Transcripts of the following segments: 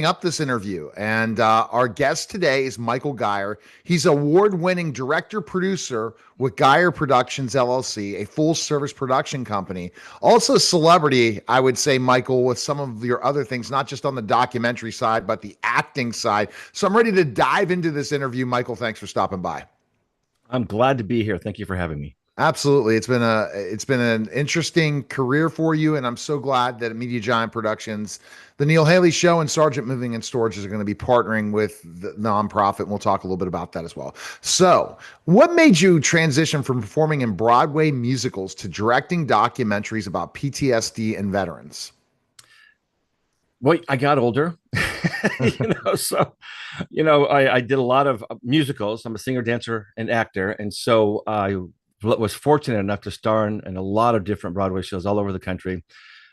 up this interview. And our guest today is Micheal Gler. He's award-winning director producer with Gler Productions LLC, a full-service production company. Also a celebrity, I would say, Micheal, with some of your other things, not just on the documentary side, but the acting side. So I'm ready to dive into this interview. Micheal, thanks for stopping by. I'm glad to be here. Thank you for having me. Absolutely. It's been an interesting career for you, and I'm so glad that Media Giant Productions, the Neil Haley Show, and Sergeant Moving and Storage are going to be partnering with the nonprofit. And we'll talk a little bit about that as well. So, what made you transition from performing in Broadway musicals to directing documentaries about PTSD and veterans? Well, I got older, I did a lot of musicals. I'm a singer, dancer, and actor. And so I was fortunate enough to star in a lot of different Broadway shows all over the country.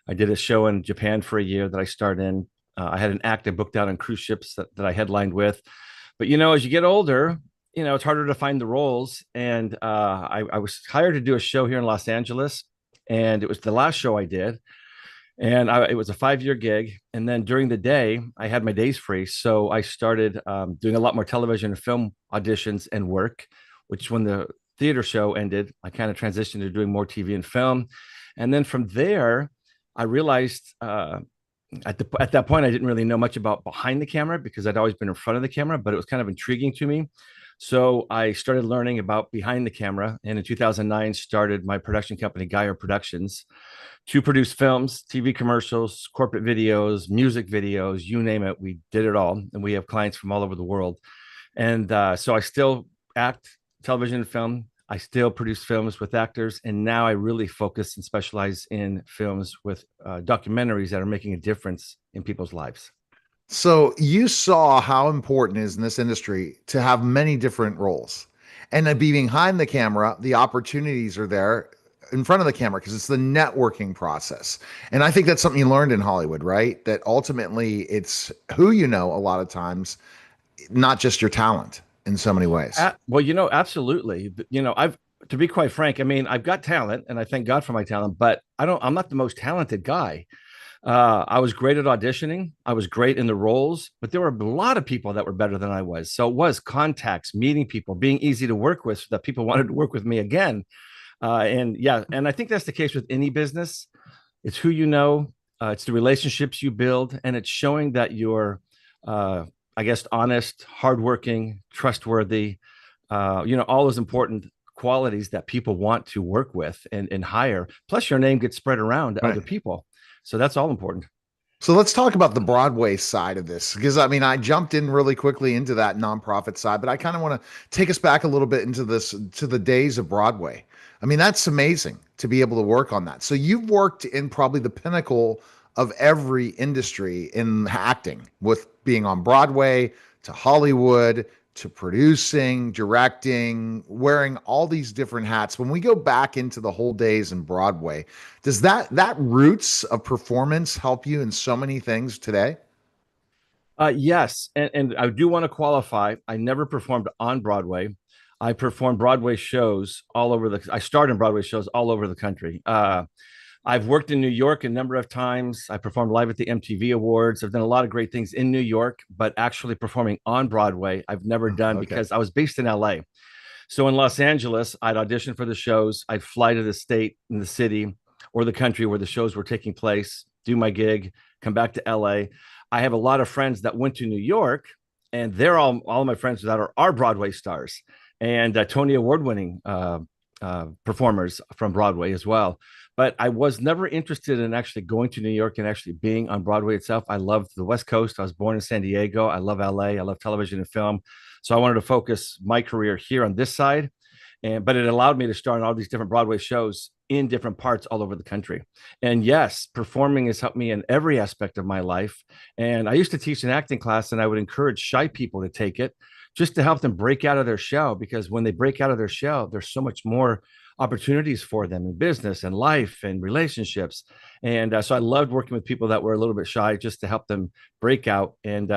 I did a show in Japan for a year that I starred in. I had an act I booked out on cruise ships that I headlined with. But, as you get older, it's harder to find the roles. And I was hired to do a show here in Los Angeles. And it was the last show I did. And it was a 5-year gig. And then during the day, I had my days free. So I started doing a lot more television and film auditions and work, which when the theater show ended, I kind of transitioned to doing more TV and film. And then from there, I realized at that point, I didn't really know much about behind the camera because I'd always been in front of the camera, but it was kind of intriguing to me. So I started learning about behind the camera, and in 2009 started my production company, Gler Productions, to produce films, TV commercials, corporate videos, music videos, you name it. We did it all, and we have clients from all over the world. And so I still act, television, and film. I still produce films with actors, and now I really focus and specialize in films with documentaries that are making a difference in people's lives. So you saw how important it is in this industry to have many different roles. And to be behind the camera, the opportunities are there in front of the camera because it's the networking process. And I think that's something you learned in Hollywood, right? That ultimately it's who you know a lot of times, not just your talent in so many ways. Well, absolutely. I've to be quite frank, I mean, I've got talent, and I thank God for my talent, but I'm not the most talented guy. I was great at auditioning. I was great in the roles, but there were a lot of people that were better than I was. So it was contacts, meeting people, being easy to work with so that people wanted to work with me again. And yeah, and I think that's the case with any business. It's who you know, it's the relationships you build, and it's showing that you're, I guess, honest, hardworking, trustworthy, all those important qualities that people want to work with and hire. Plus, your name gets spread around to Right. other people. So that's all important. So let's talk about the Broadway side of this because I mean I jumped in really quickly into that nonprofit side, but I kind of want to take us back a little bit into this to the days of Broadway. I mean that's amazing to be able to work on that. So you've worked in probably the pinnacle of every industry in acting, with being on Broadway to Hollywood to producing, directing, wearing all these different hats. When we go back into the whole days in Broadway, does that roots of performance help you in so many things today? Yes, and I do want to qualify. I never performed on Broadway. I performed Broadway shows all over the. I starred in Broadway shows all over the country. I've worked in New York a number of times. I performed live at the MTV Awards. I've done a lot of great things in New York, but actually performing on Broadway, I've never done Okay. because I was based in LA. So in Los Angeles, I'd audition for the shows. I'd fly to the state in the city or the country where the shows were taking place, do my gig, come back to LA. I have a lot of friends that went to New York, and they're all of my friends that are Broadway stars and Tony Award winning performers from Broadway as well. But I was never interested in actually going to New York and actually being on Broadway itself. I loved the West Coast. I was born in San Diego. I love LA. I love television and film. So I wanted to focus my career here on this side. But it allowed me to star in all these different Broadway shows in different parts all over the country. And yes, performing has helped me in every aspect of my life. And I used to teach an acting class, and I would encourage shy people to take it just to help them break out of their shell. Because when they break out of their shell, there's so much more opportunities for them in business and life and relationships. And so I loved working with people that were a little bit shy just to help them break out. And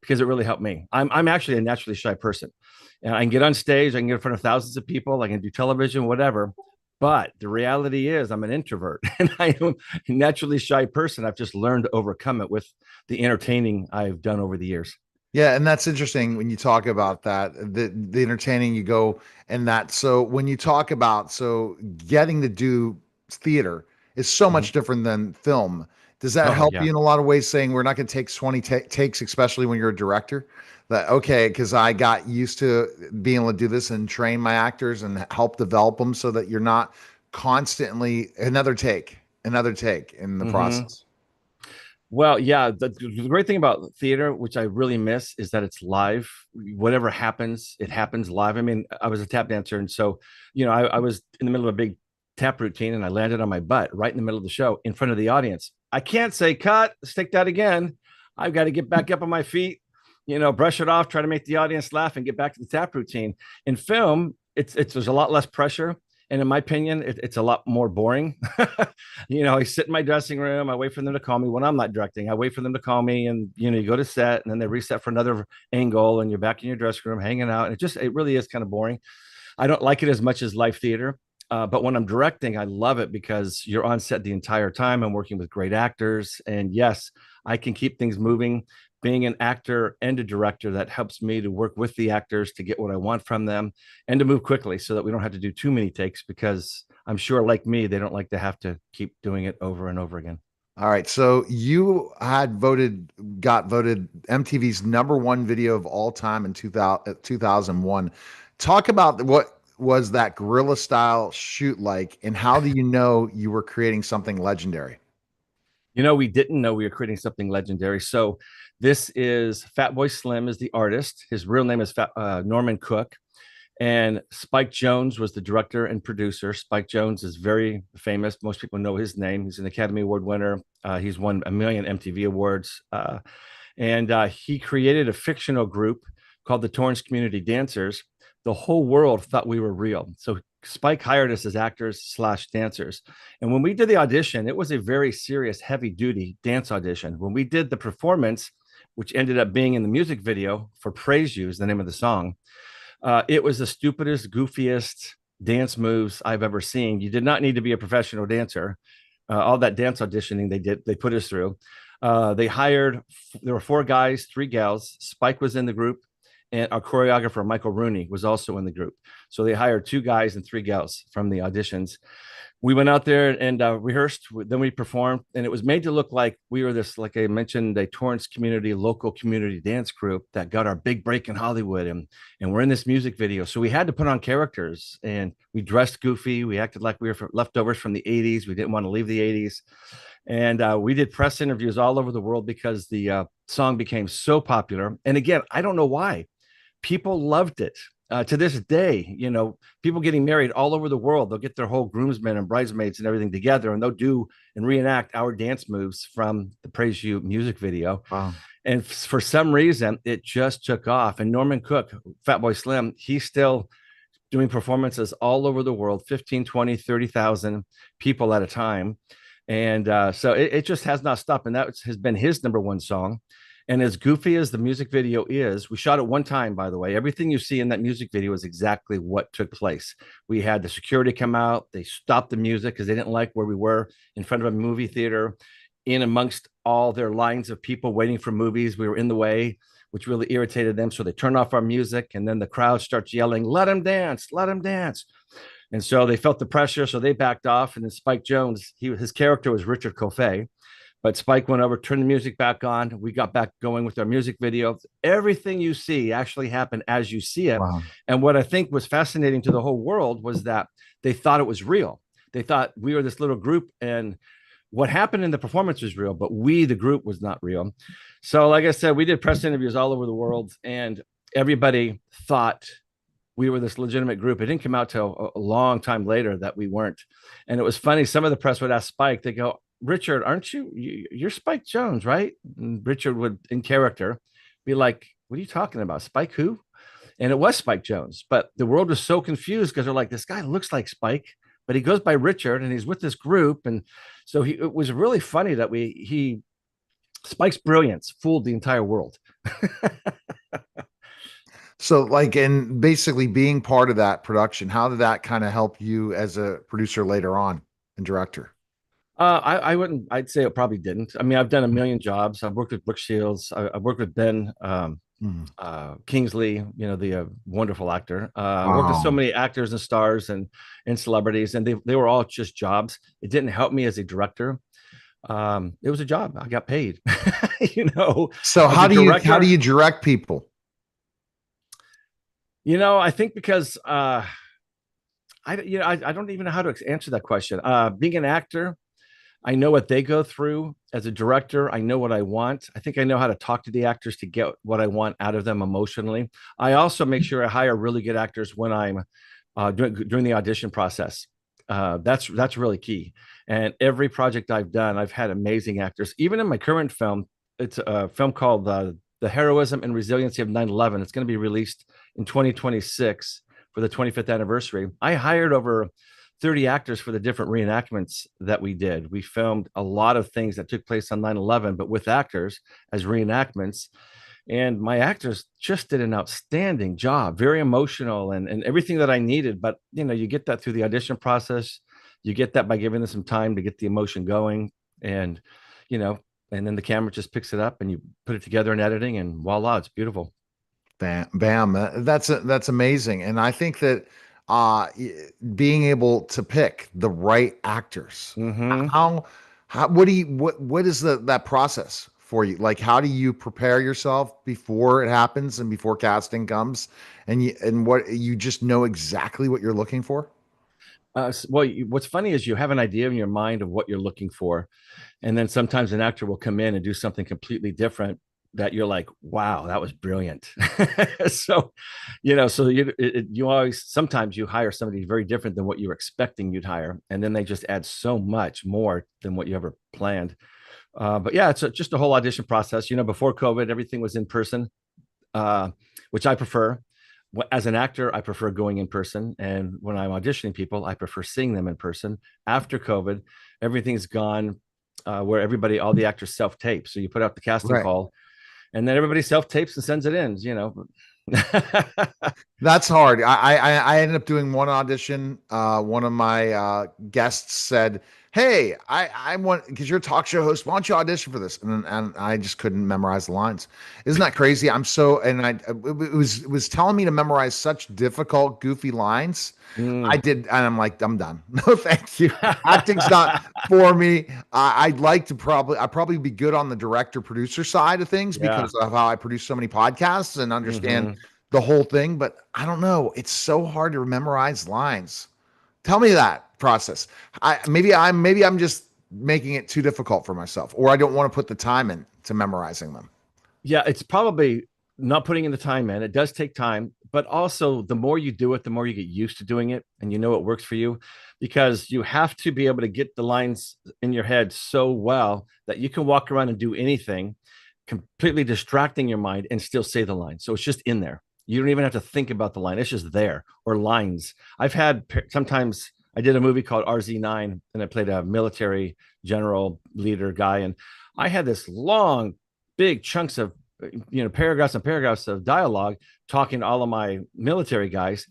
because it really helped me. I'm actually a naturally shy person. And I can get on stage, I can get in front of thousands of people, I can do television, whatever. But the reality is, I'm an introvert and I am a naturally shy person. I've just learned to overcome it with the entertaining I've done over the years. Yeah, and that's interesting when you talk about that, the entertaining you go and that. So when you talk about so getting to do theater is so Mhm. much different than film. Does that Oh, help yeah. you in a lot of ways saying we're not going to take 20 takes, especially when you're a director? That okay, because I got used to being able to do this and train my actors and help develop them so that you're not constantly another take in the Hmm. process. Well, yeah, the great thing about theater, which I really miss, is that it's live. Whatever happens, it happens live. I mean, I was a tap dancer, and so, I was in the middle of a big tap routine, and I landed on my butt right in the middle of the show in front of the audience. I can't say cut, stick that again. I've got to get back up on my feet, brush it off, try to make the audience laugh, and get back to the tap routine. In film, it's there's a lot less pressure, and in my opinion, it's a lot more boring. I sit in my dressing room. I wait for them to call me when I'm not directing. I wait for them to call me, and you go to set, and then they reset for another angle, and you're back in your dressing room hanging out. And it really is kind of boring. I don't like it as much as live theater. But when I'm directing, I love it because you're on set the entire time. I'm working with great actors. And yes, I can keep things moving. Being an actor and a director, that helps me to work with the actors to get what I want from them and to move quickly so that we don't have to do too many takes because I'm sure, like me, they don't like to have to keep doing it over and over again. All right. So you got voted MTV's number one video of all time in 2001. Talk about what was that guerrilla style shoot like, and how do you know you were creating something legendary? We didn't know we were creating something legendary. So this is Fatboy Slim is the artist. His real name is Norman Cook. And Spike Jonze was the director and producer. Spike Jonze is very famous. Most people know his name. He's an Academy Award winner. He's won a million MTV awards. And he created a fictional group called the Torrance Community Dancers. The whole world thought we were real. So Spike hired us as actors slash dancers. And when we did the audition, it was a very serious, heavy duty dance audition. When we did the performance, which ended up being in the music video for Praise You, is the name of the song, it was the stupidest, goofiest dance moves I've ever seen. You did not need to be a professional dancer. All that dance auditioning they put us through. There were four guys, three gals. Spike was in the group, and our choreographer, Michael Rooney, was also in the group. So they hired two guys and three gals from the auditions. We went out there and rehearsed. Then we performed, and it was made to look like we were this, like I mentioned, a Torrance community, local community dance group that got our big break in Hollywood, and we're in this music video. So we had to put on characters, and we dressed goofy. We acted like we were leftovers from the '80s. We didn't want to leave the '80s, and we did press interviews all over the world because the song became so popular. And again, I don't know why people loved it. To this day, people getting married all over the world, they'll get their whole groomsmen and bridesmaids and everything together, and they'll do and reenact our dance moves from the Praise You music video. Wow. And for some reason, it just took off. And Norman Cook, Fatboy Slim, he's still doing performances all over the world, 15, 20, 30,000 people at a time. And so it just has not stopped. And that has been his number one song. And as goofy as the music video is, we shot it one time, by the way. Everything you see in that music video is exactly what took place. We had the security come out. They stopped the music because they didn't like where we were in front of a movie theater, in amongst all their lines of people waiting for movies. We were in the way, which really irritated them. So they turned off our music, and then the crowd starts yelling, "Let him dance, let him dance." And so they felt the pressure, so they backed off. And then Spike Jonze, his character was Richard Coffey, but Spike went over, turned the music back on. We got back going with our music video. Everything you see actually happened as you see it. Wow. And what I think was fascinating to the whole world was that they thought it was real. They thought we were this little group, and what happened in the performance was real, but we, the group, was not real. So, like I said, we did press interviews all over the world, and everybody thought we were this legitimate group. It didn't come out till a long time later that we weren't. And it was funny. Some of the press would ask Spike, they go, "Richard, aren't you're Spike Jonze, right?" And Richard would, in character, be like, "What are you talking about? Spike who?" And it was Spike Jonze. But the world was so confused because they're like, "This guy looks like Spike, but he goes by Richard and he's with this group." And so it was really funny that Spike's brilliance fooled the entire world. So, like, and basically being part of that production, how did that kind of help you as a producer later on and director? I wouldn't. I'd say it probably didn't. I mean, I've done a million jobs. I've worked with Brooke Shields. I've worked with Ben Mhm. Kingsley. You know, the wonderful actor. Worked with so Wow. many actors and stars and celebrities, and they were all just jobs. It didn't help me as a director. It was a job. I got paid. You know, So as a how do director. you direct people? You know, I think because I don't even know how to answer that question. Being an actor, I know what they go through. As a director, I know what I want. I think I know how to talk to the actors to get what I want out of them emotionally. I also make sure I hire really good actors when I'm during the audition process. That's really key. And every project I've done, I've had amazing actors. Even in my current film, it's a film called "The Heroism and Resiliency of 9/11." It's going to be released in 2026 for the 25th anniversary. I hired over 30 actors for the different reenactments that we did. We filmed a lot of things that took place on 9/11, but with actors as reenactments. And my actors just did an outstanding job, very emotional and everything that I needed. But, you know, you get that through the audition process. You get that by giving them some time to get the emotion going. And, you know, and then the camera just picks it up and you put it together in editing and voila, it's beautiful. Bam, bam. That's amazing, and I think that being able to pick the right actors, Mm-hmm. how what do you what is that process for you? Like, how do you prepare yourself before it happens and before casting comes, and what you just know exactly what you're looking for? Well, what's funny is you have an idea in your mind of what you're looking for, and then sometimes an actor will come in and do something completely different that you're like, wow, that was brilliant. So, you know, so you always sometimes you hire somebody very different than what you were expecting you'd hire, and then they just add so much more than what you ever planned. But yeah, it's just a whole audition process. You know, before COVID, everything was in person, uh, which I prefer. As an actor, I prefer going in person. And when I'm auditioning people, I prefer seeing them in person. After COVID, everything's gone where all the actors self tape. So you put out the casting Right. call and then everybody self tapes and sends it in, you know. That's hard. I ended up doing one audition. One of my guests said, "Hey, I want because you're a talk show host. Why don't you audition for this?" And I just couldn't memorize the lines. Isn't that crazy? I'm so and I it was telling me to memorize such difficult, goofy lines. I Mm. did, and I'm like, I'm done. No, thank you. Acting's not for me. I'd like to I'd probably be good on the director producer side of things Yeah. because of how I produce so many podcasts and understand Mm-hmm. the whole thing, but I don't know. It's so hard to memorize lines. Tell me that process. Maybe I'm just making it too difficult for myself, or I don't want to put the time in to memorizing them. Yeah, it's probably not putting in the time in. It does take time, but also the more you do it, the more you get used to doing it and you know it works for you because you have to be able to get the lines in your head so well that you can walk around and do anything, completely distracting your mind and still say the line. So it's just in there. You don't even have to think about the line. It's just there or lines. I've had sometimes I did a movie called RZ9 and I played a military general leader guy and I had this long big chunks of paragraphs and paragraphs of dialogue talking to all of my military guys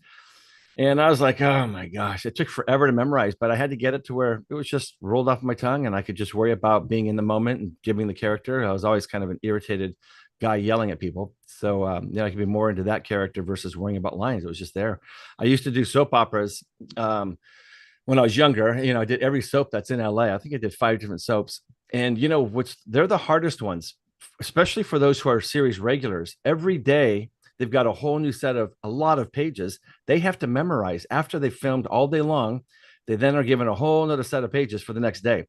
and I was like, oh my gosh, it took forever to memorize, but I had to get it to where it was just rolled off my tongue and I could just worry about being in the moment and giving the character. I was always kind of an irritated guy yelling at people. So, I could be more into that character versus worrying about lines. It was just there. I used to do soap operas when I was younger. I did every soap that's in LA. I think I did 5 different soaps. And, they're the hardest ones, especially for those who are series regulars. Every day, they've got a whole new set of a lot of pages they have to memorize after they filmed all day long. They then are given a whole nother set of pages for the next day.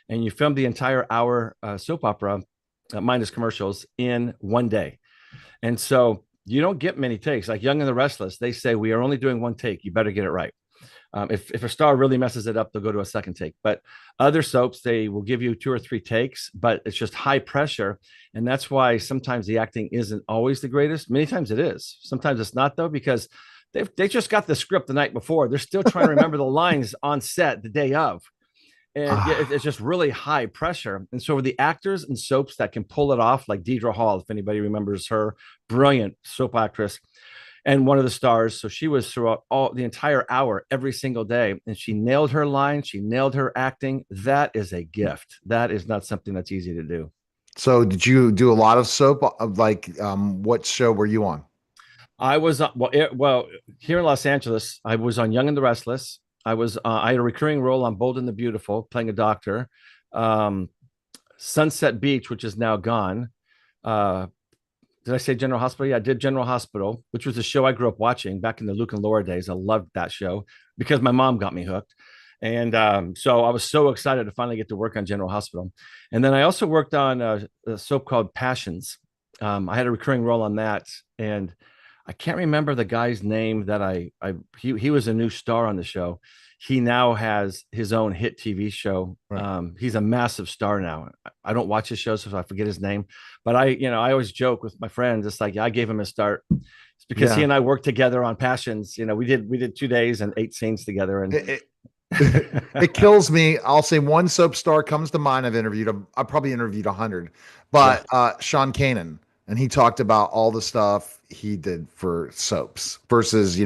And you film the entire hour soap opera, minus commercials, in one day. And so you don't get many takes. Like Young and the Restless, they say, we are only doing one take. You better get it right. If a star really messes it up, they'll go to a second take. But other soaps, they will give you 2 or 3 takes, but it's just high pressure. And that's why sometimes the acting isn't always the greatest. Many times it is. Sometimes it's not, though, because they just got the script the night before. They're still trying to remember the lines on set the day of. And yeah, it's Ah, just really high pressure. And so the actors and soaps that can pull it off, like Deidre Hall, if anybody remembers her, brilliant soap actress, and one of the stars. So she was throughout all the entire hour, every single day, and she nailed her line. She nailed her acting. That is a gift. That is not something that's easy to do. So did you do a lot of soap? Like, what show were you on? I was well here in Los Angeles. I was on Young and the Restless. I had a recurring role on Bold and the Beautiful, playing a doctor. Um, Sunset Beach, which is now gone. Uh, did I say General Hospital? Yeah, I did General Hospital, which was a show I grew up watching back in the Luke and Laura days. I loved that show because my mom got me hooked. And so I was so excited to finally get to work on General Hospital. And then I also worked on a soap called Passions. I had a recurring role on that. And I can't remember the guy's name that he was a new star on the show. He now has his own hit TV show. Right. He's a massive star now. I don't watch his shows, so I forget his name. But I always joke with my friends. It's like, yeah, I gave him a start. It's because he Yeah. and I worked together on Passions. We did 2 days and 8 scenes together, and It kills me. I'll say one soap star comes to mind. I've probably interviewed 100, yeah. but Sean Kanan, and he talked about all the stuff he did for soaps versus,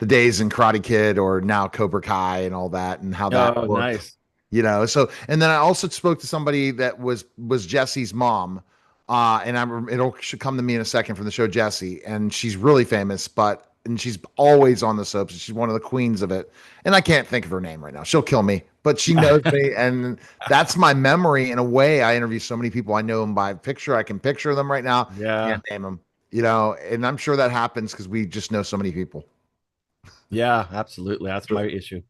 the days in Karate Kid or now Cobra Kai and all that and how that Oh, worked. nice. So, and then I also spoke to somebody that was Jesse's mom, and it'll should come to me in a second from the show Jesse, and she's really famous, and she's always on the soaps. She's one of the queens of it, and I can't think of her name right now. She'll kill me, but she knows me, and that's my memory. In a way, I interview so many people. I know them by picture. I can picture them right now. Yeah. Can't name them. And I'm sure that happens because we just know so many people. Yeah, absolutely. That's my issue.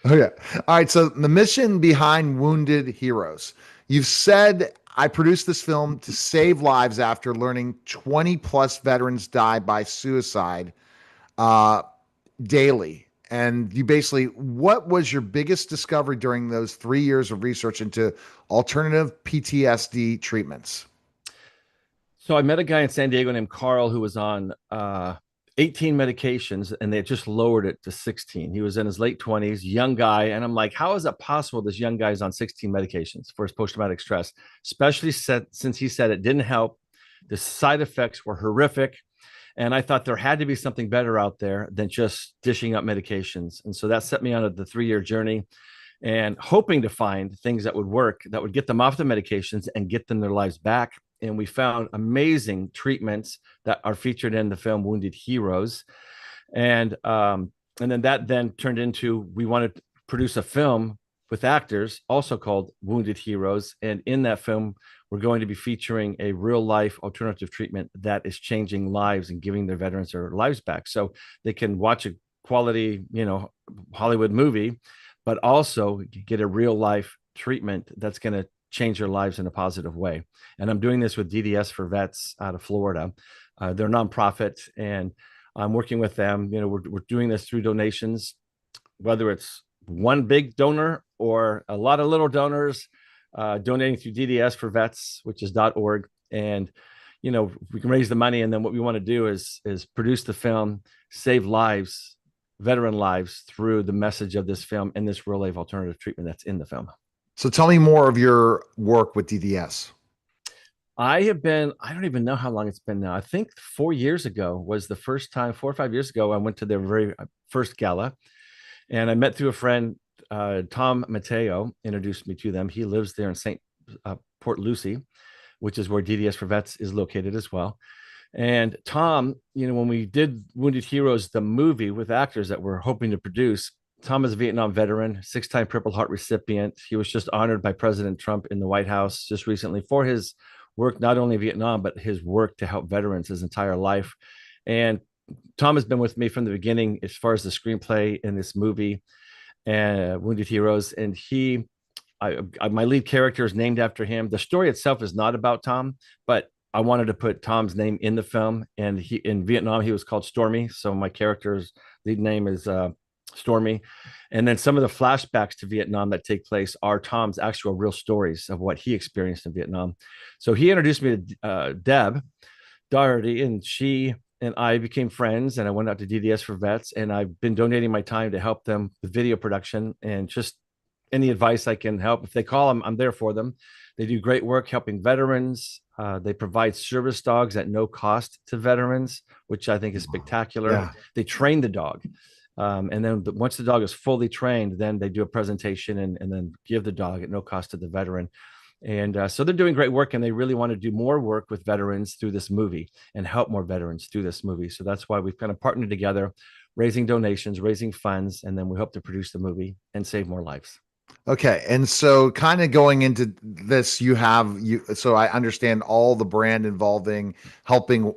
Okay. All right. So the mission behind Wounded Heroes. You've said I produced this film to save lives after learning 20 plus veterans die by suicide uh, daily. And you basically, what was your biggest discovery during those 3 years of research into alternative PTSD treatments? So I met a guy in San Diego named Carl who was on 18 medications, and they had just lowered it to 16. He was in his late 20s, young guy. And I'm like, how is it possible this young guy is on 16 medications for his post traumatic stress, especially since he said it didn't help? The side effects were horrific. And I thought there had to be something better out there than just dishing up medications. And so that set me on the 3 year journey and hoping to find things that would work, that would get them off the medications and get them their lives back. And we found amazing treatments that are featured in the film Wounded Heroes. And then that then turned into, we wanted to produce a film with actors also called Wounded Heroes. And in that film, we're going to be featuring a real life alternative treatment that is changing lives and giving their veterans their lives back. So they can watch a quality, Hollywood movie, but also get a real life treatment that's going to change their lives in a positive way. And I'm doing this with DDS for Vets out of Florida. They're a nonprofit, and I'm working with them. We're doing this through donations, whether it's one big donor or a lot of little donors donating through DDS for Vets, which is .org. And we can raise the money, and then what we want to do is produce the film, save lives, veteran lives, through the message of this film and this real life alternative treatment that's in the film. So tell me more of your work with DDS. I don't even know how long it's been now. I think 4 years ago was the first time, 4 or 5 years ago, I went to their very first gala, and I met through a friend, Tom Mateo introduced me to them. He lives there in St. Port Lucie, which is where DDS for Vets is located as well. And Tom, when we did Wounded Heroes, the movie with actors that we're hoping to produce, Tom is a Vietnam veteran, 6-time Purple Heart recipient. He was just honored by President Trump in the White House just recently for his work, not only in Vietnam, but his work to help veterans his entire life. And Tom has been with me from the beginning as far as the screenplay in this movie, Wounded Heroes. And my lead character is named after him. The story itself is not about Tom, but I wanted to put Tom's name in the film. And in Vietnam, he was called Stormy. So my character's lead name is Stormy. And then some of the flashbacks to Vietnam that take place are Tom's actual real stories of what he experienced in Vietnam. So he introduced me to Deb Doherty, and she and I became friends, and I went out to DDS for Vets, and I've been donating my time to help them with video production and just any advice I can help. If they call them, I'm there for them. They do great work helping veterans, They provide service dogs at no cost to veterans, which I think is spectacular. Yeah. They train the dog. And then once the dog is fully trained, then they do a presentation and then give the dog at no cost to the veteran. And so they're doing great work, and they really want to do more work with veterans through this movie and help more veterans through this movie. So that's why we've kind of partnered together, raising donations, raising funds, and then we hope to produce the movie and save more lives. Okay, and so kind of going into this, so I understand all the brand involving helping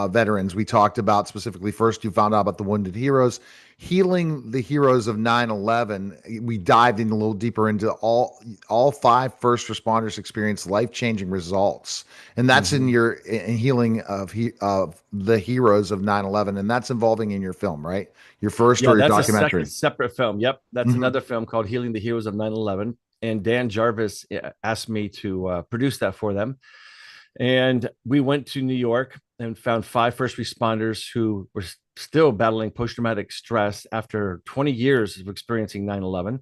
veterans. We talked about specifically first, you found out about the Wounded Heroes, healing the heroes of 9/11. We dived in a little deeper into all five first responders experience life-changing results, and that's in Mhm. your in healing of the heroes of 9/11, and that's involving in your film, right? Your first Yeah, or your that's a second documentary. separate film. Yep, that's Mhm. another film called Healing the Heroes of 9/11. And Dan Jarvis asked me to produce that for them. And we went to New York and found five first responders who were still battling post traumatic stress after 20 years of experiencing 9/11.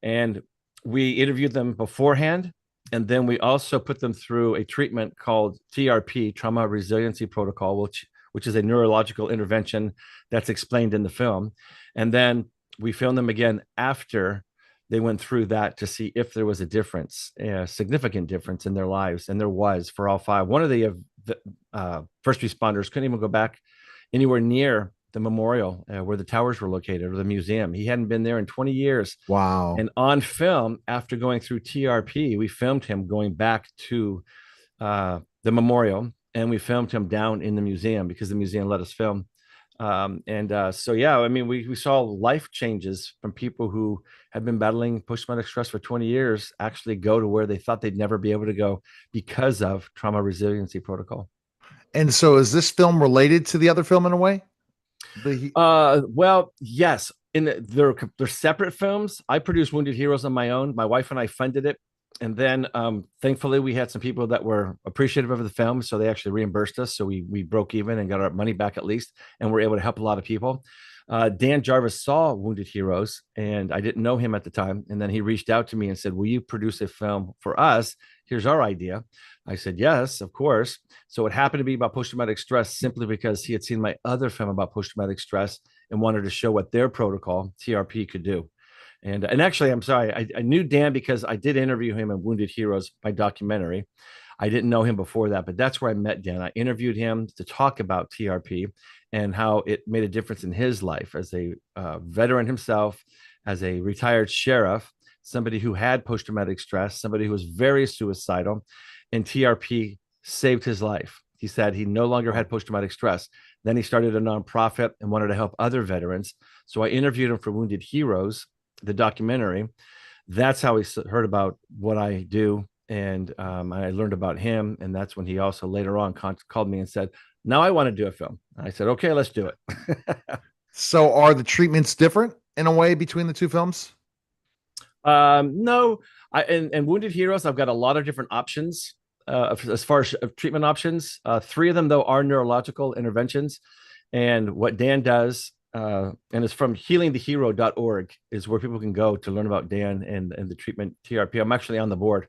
And we interviewed them beforehand. And then we also put them through a treatment called TRP, Trauma Resiliency Protocol, which is a neurological intervention that's explained in the film. And then we filmed them again after they went through that to see if there was a difference, a significant difference in their lives. And there was for all five. One of the first responders couldn't even go back anywhere near the memorial where the towers were located or the museum. He hadn't been there in 20 years. Wow. And on film, after going through TRP, we filmed him going back to the memorial, and we filmed him down in the museum because the museum let us film. So yeah, I mean, we saw life changes from people who had been battling post-traumatic stress for 20 years actually go to where they thought they'd never be able to go because of trauma resiliency protocol. And so is this film related to the other film in a way? The Well, yes. They're separate films. I produced Wounded Heroes on my own. My wife and I funded it, and then thankfully we had some people that were appreciative of the film, so they actually reimbursed us. So we broke even and got our money back at least, and we're able to help a lot of people. Dan Jarvis saw Wounded Heroes, and I didn't know him at the time. And then he reached out to me and said, "Will you produce a film for us? Here's our idea." I said, "Yes, of course." So it happened to be about post traumatic stress simply because he had seen my other film about post traumatic stress and wanted to show what their protocol, TRP, could do. And actually, I'm sorry, I knew Dan because I did interview him in Wounded Heroes, my documentary. I didn't know him before that, but that's where I met Dan. I interviewed him to talk about TRP and how it made a difference in his life as a veteran himself, as a retired sheriff, somebody who had post traumatic stress, somebody who was very suicidal, and TRP saved his life. He said he no longer had post traumatic stress. Then he started a nonprofit and wanted to help other veterans. So I interviewed him for Wounded Heroes, the documentary. That's how he heard about what I do. And I learned about him. And that's when he also later on called me and said, "Now I want to do a film." I said, "Okay, let's do it." So are the treatments different in a way between the two films? No, and Wounded Heroes, I've got a lot of different options as far as treatment options. Three of them, though, are neurological interventions. And what Dan does, and it's from healingthehero.org, is where people can go to learn about Dan and the treatment TRP. I'm actually on the board,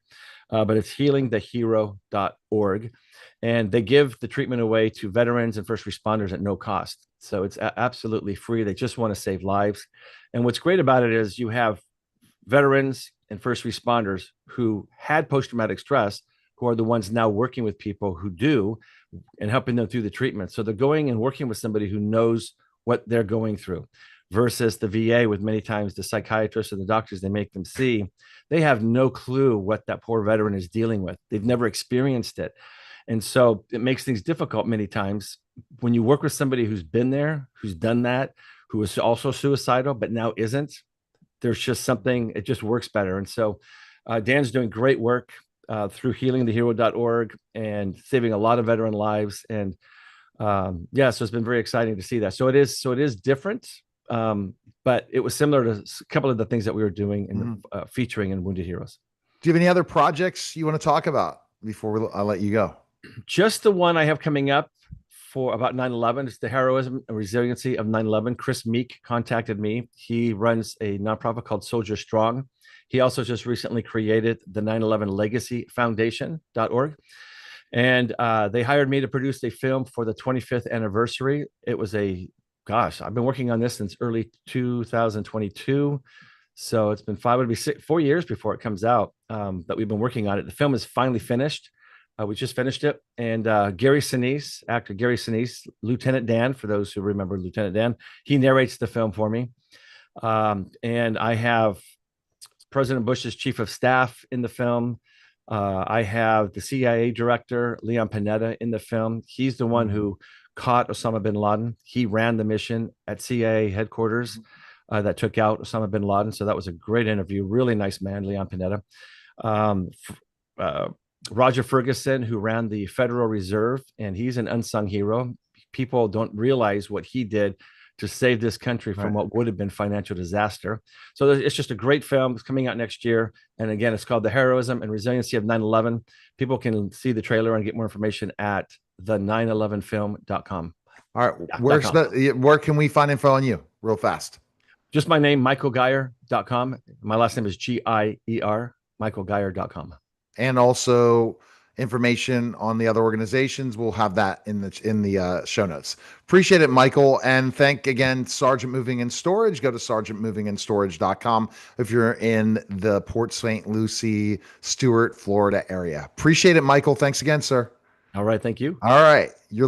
but it's healingthehero.org. And they give the treatment away to veterans and first responders at no cost. So it's absolutely free. They just want to save lives. And what's great about it is you have veterans and first responders who had post traumatic stress, who are the ones now working with people who do and helping them through the treatment. So they're going and working with somebody who knows what they're going through versus the VA with many times the psychiatrists or the doctors they make them see. They have no clue what that poor veteran is dealing with. They've never experienced it. And so it makes things difficult many times when you work with somebody who's been there, who's done that, who is also suicidal, but now isn't. There's just something, it just works better. And so Dan's doing great work through healingthehero.org and saving a lot of veteran lives. And yeah, so it's been very exciting to see that. So it is different, but it was similar to a couple of the things that we were doing in featuring in Wounded Heroes. Do you have any other projects you want to talk about before I let you go? Just the one I have coming up for about 9/11. It's the heroism and resiliency of 9/11. Chris Meek contacted me. He runs a nonprofit called Soldier Strong. He also just recently created the 9/11 Legacy Foundation.org. And they hired me to produce a film for the 25th anniversary. It was I've been working on this since early 2022. So it's been five, it'll be 4 years before it comes out, that we've been working on it. The film is finally finished. We just finished it. And Gary Sinise, actor Gary Sinise, Lieutenant Dan, for those who remember Lieutenant Dan, he narrates the film for me. And I have President Bush's chief of staff in the film. I have the CIA director, Leon Panetta, in the film. He's the one who caught Osama bin Laden. He ran the mission at CIA headquarters that took out Osama bin Laden. So that was a great interview. Really nice man, Leon Panetta. Roger Ferguson, who ran the Federal Reserve, and he's an unsung hero. People don't realize what he did to save this country from what would have been financial disaster. So it's just a great film. It's coming out next year. And again, it's called The Heroism and Resiliency of 9/11. People can see the trailer and get more information at the911film.com. All right. Yeah, where can we find info on you real fast? Just my name, michaelgeier.com. My last name is Gier, michaelgeier.com. And also information on the other organizations. We'll have that in the show notes. Appreciate it, Micheal. And thank again, Sergeant Moving and Storage. Go to sergeantmovingandstorage.com if you're in the Port St. Lucie, Stuart, Florida area. Appreciate it, Micheal. Thanks again, sir. All right. Thank you. All right. You're